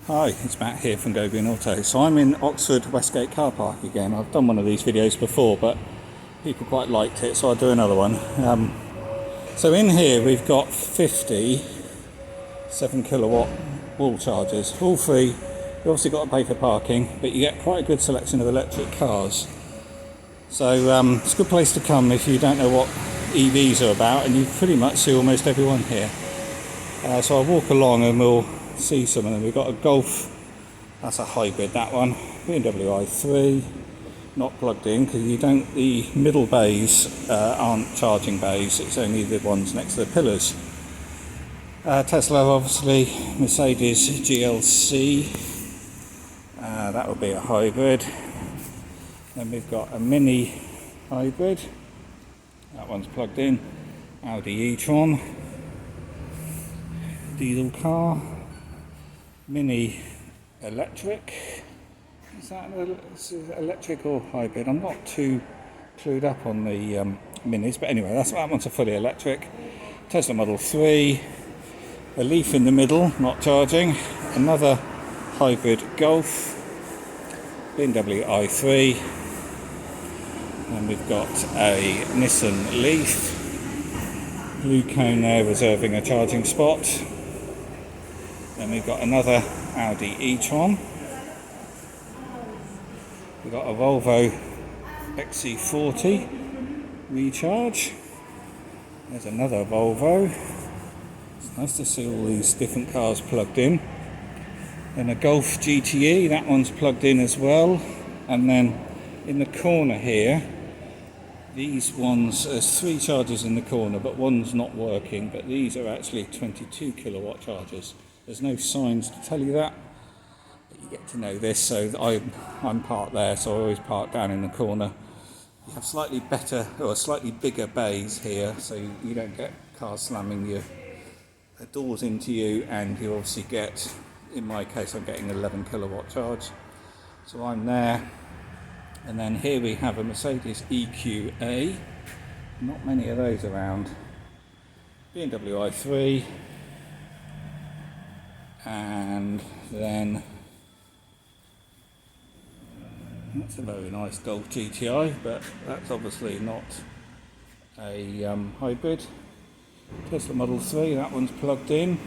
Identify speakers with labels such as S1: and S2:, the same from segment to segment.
S1: Hi, it's Matt here from Go Green Auto. So I'm in Oxford Westgate car park again. I've done one of these videos before, but people quite liked it, so I'll do another one. So in here we've got 50 7 kilowatt wall chargers, all free. You've obviously got to pay for parking, but you get quite a good selection of electric cars. So it's a good place to come if you don't know what EVs are about, and you pretty much see almost everyone here. So I'll walk along and we'll see some of them. We've got a Golf, that's a hybrid, that one. BMW i3, not plugged in because the middle bays aren't charging bays, it's only the ones next to the pillars. Tesla, obviously, Mercedes GLC, that would be a hybrid. Then we've got a Mini hybrid, that one's plugged in. Audi e-tron, diesel car, Mini electric. Is that electric or hybrid? I'm not too clued up on the Minis, but anyway, that one's a fully electric. Tesla Model 3, a Leaf in the middle, not charging, another hybrid Golf, BMW i3, and we've got a Nissan Leaf, blue cone there reserving a charging spot. Then we've got another Audi e-tron. We've got a Volvo XC40 recharge. There's another Volvo. It's nice to see all these different cars plugged in. Then a Golf GTE, that one's plugged in as well. And then in the corner here, these ones, there's 3 chargers in the corner, but one's not working. But these are actually 22 kilowatt chargers. There's no signs to tell you that, but you get to know this. So I'm parked there, so I always park down in the corner. You have slightly better or slightly bigger bays here, so you don't get cars slamming your doors into you, and you obviously get, in my case, I'm getting 11 kilowatt charge. So I'm there. And then here we have a Mercedes EQA. Not many of those around. BMW i3. And then that's a very nice Golf GTI, but that's obviously not a hybrid. Tesla Model 3, that one's plugged in.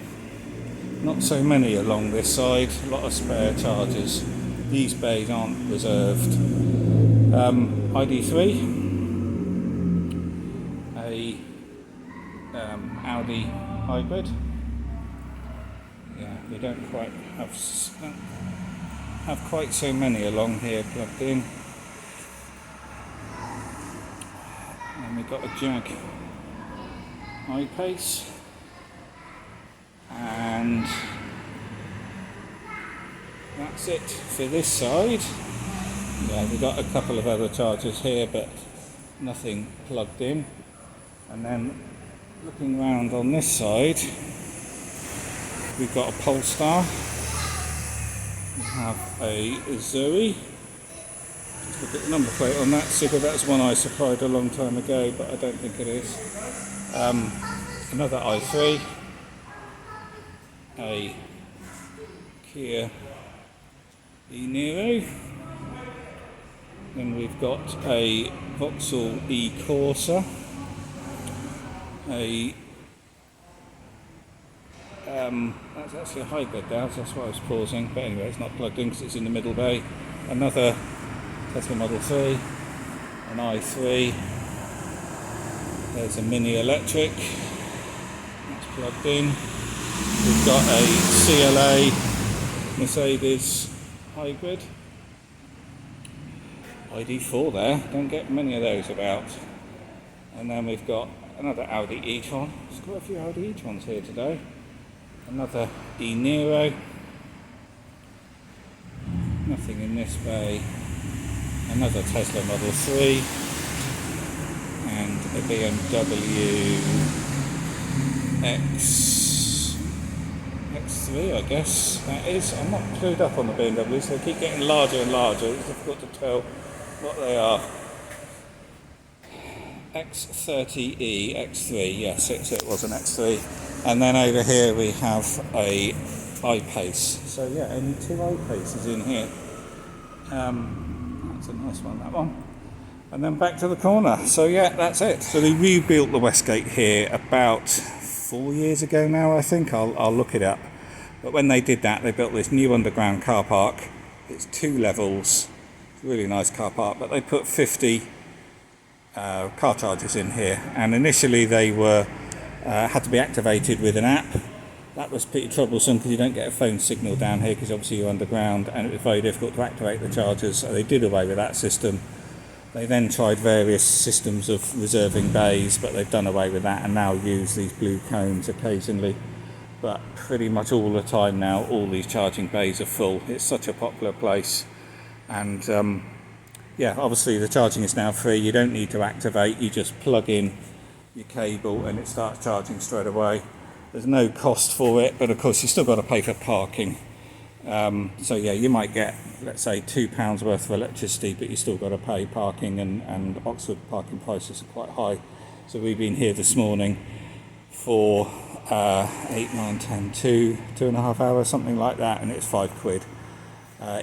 S1: Not so many along this side, a lot of spare chargers. These bays aren't reserved. ID3, a Audi hybrid. Yeah, we don't quite have quite so many along here plugged in. And we've got a Jag I-Pace, and that's it for this side. Yeah, we've got a couple of other chargers here, but nothing plugged in. And then looking around on this side, we've got a Polestar, we have a Zoe. Just look at the number plate on that, see if that's one I supplied a long time ago, but I don't think it is. Another i3, a Kia e-Niro, then we've got a Vauxhall e-Corsa, that's actually a hybrid now, so that's why I was pausing, but anyway, it's not plugged in because it's in the middle bay. Another Tesla Model 3, an i3, there's a Mini electric, that's plugged in. We've got a CLA Mercedes hybrid, ID4 there, don't get many of those about. And then we've got another Audi e-tron, there's quite a few Audi e-trons here today. Another e-Niro, nothing in this bay. Another Tesla Model 3, and a BMW X3, I guess that is. I'm not clued up on the BMWs, they keep getting larger and larger, it's difficult to tell what they are. X30E, X3, yes, it was an X3. And then over here we have a iPace. So yeah, only 2 iPaces in here. That's a nice one, that one. And then back to the corner. So yeah, that's it. So they rebuilt the Westgate here about 4 years ago now, I think. I'll look it up. But when they did that, they built this new underground car park. It's 2 levels. It's a really nice car park. But they put 50 car chargers in here. And initially they were had to be activated with an app. That was pretty troublesome because you don't get a phone signal down here because obviously you're underground, and it was very difficult to activate the chargers. So they did away with that system. They then tried various systems of reserving bays, but they've done away with that and now use these blue cones occasionally. But pretty much all the time now, all these charging bays are full. It's such a popular place. And yeah, obviously the charging is now free. You don't need to activate. You just plug in your cable and it starts charging straight away. There's no cost for it, but of course you've still got to pay for parking. So yeah, you might get, let's say, £2 worth of electricity, but you still got to pay parking, and Oxford parking prices are quite high. So we've been here this morning for 8, 9, 10, 2.5 hours, something like that, and it's £5.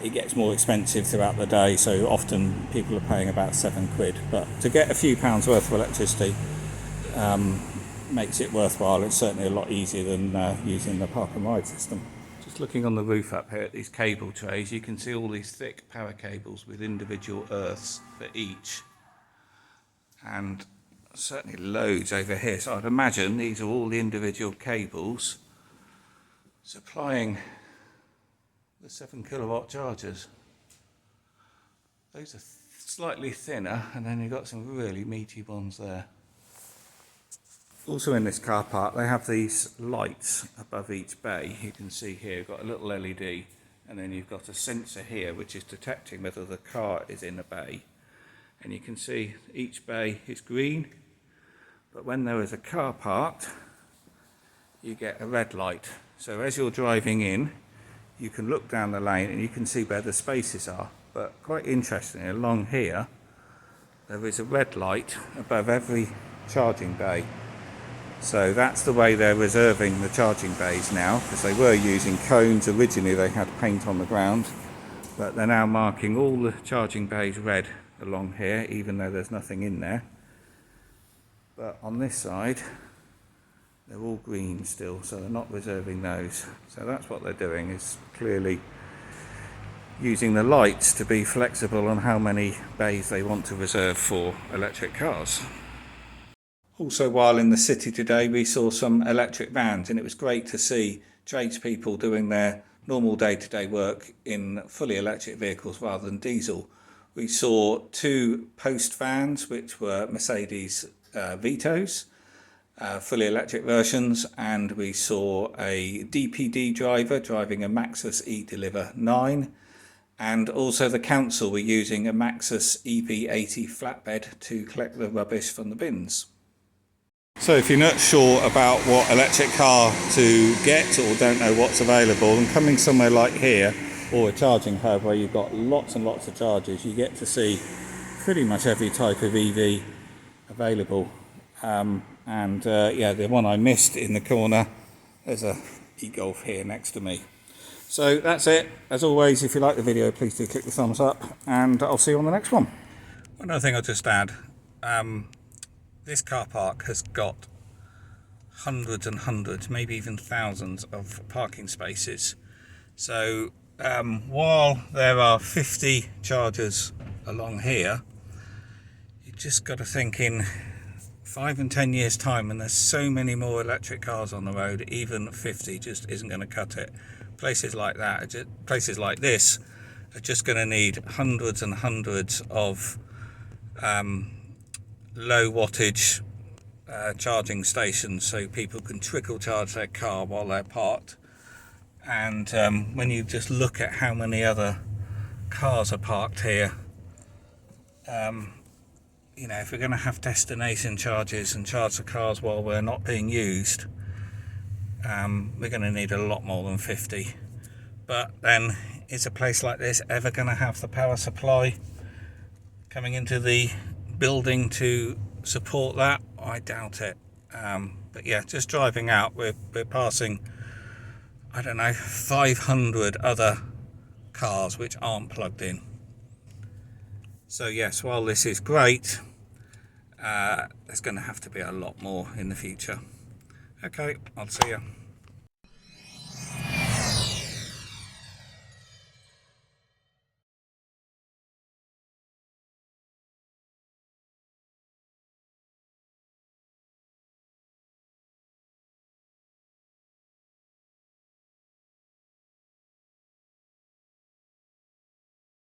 S1: It gets more expensive throughout the day, so often people are paying about £7. But to get a few pounds worth of electricity makes it worthwhile. It's certainly a lot easier than using the park and ride system. Just looking on the roof up here at these cable trays, you can see all these thick power cables with individual earths for each, and certainly loads over here. So I'd imagine these are all the individual cables supplying the 7 kilowatt chargers. Those are slightly thinner, and then you've got some really meaty ones there. Also in this car park, they have these lights above each bay. You can see here, you've got a little LED, and then you've got a sensor here which is detecting whether the car is in a bay. And you can see each bay is green, but when there is a car parked, you get a red light. So as you're driving in, you can look down the lane and you can see where the spaces are. But quite interestingly, along here, there is a red light above every charging bay. So that's the way they're reserving the charging bays now, because they were using cones. Originally they had paint on the ground, but they're now marking all the charging bays red along here, even though there's nothing in there. But on this side, they're all green still, so they're not reserving those. So that's what they're doing, is clearly using the lights to be flexible on how many bays they want to reserve for electric cars. Also, while in the city today, we saw some electric vans, and it was great to see tradespeople doing their normal day-to-day work in fully electric vehicles rather than diesel. We saw 2 post vans, which were Mercedes Vitos, fully electric versions, and we saw a DPD driver driving a Maxus e-Deliver 9, and also the council were using a Maxus EV80 flatbed to collect the rubbish from the bins. So if you're not sure about what electric car to get or don't know what's available, and coming somewhere like here, or a charging hub where you've got lots and lots of chargers, you get to see pretty much every type of EV available. Yeah, the one I missed in the corner, there's a e-Golf here next to me. So that's it. As always, if you like the video, please do click the thumbs up, and I'll see you on the next one. One other thing I'll just add, this car park has got hundreds and hundreds, maybe even thousands of parking spaces. So while there are 50 chargers along here, you just got to think in 5 and 10 years time, and there's so many more electric cars on the road, even 50 just isn't going to cut it. Places like that, places like this, are just going to need hundreds and hundreds of low wattage charging stations, so people can trickle charge their car while they're parked. And when you just look at how many other cars are parked here, you know, if we're going to have destination charges and charge the cars while we're not being used, we're going to need a lot more than 50. But then, is a place like this ever going to have the power supply coming into the building to support that? I doubt it. But yeah, just driving out, we're passing, I don't know, 500 other cars which aren't plugged in. So yes, while this is great, there's going to have to be a lot more in the future. Okay, I'll see you.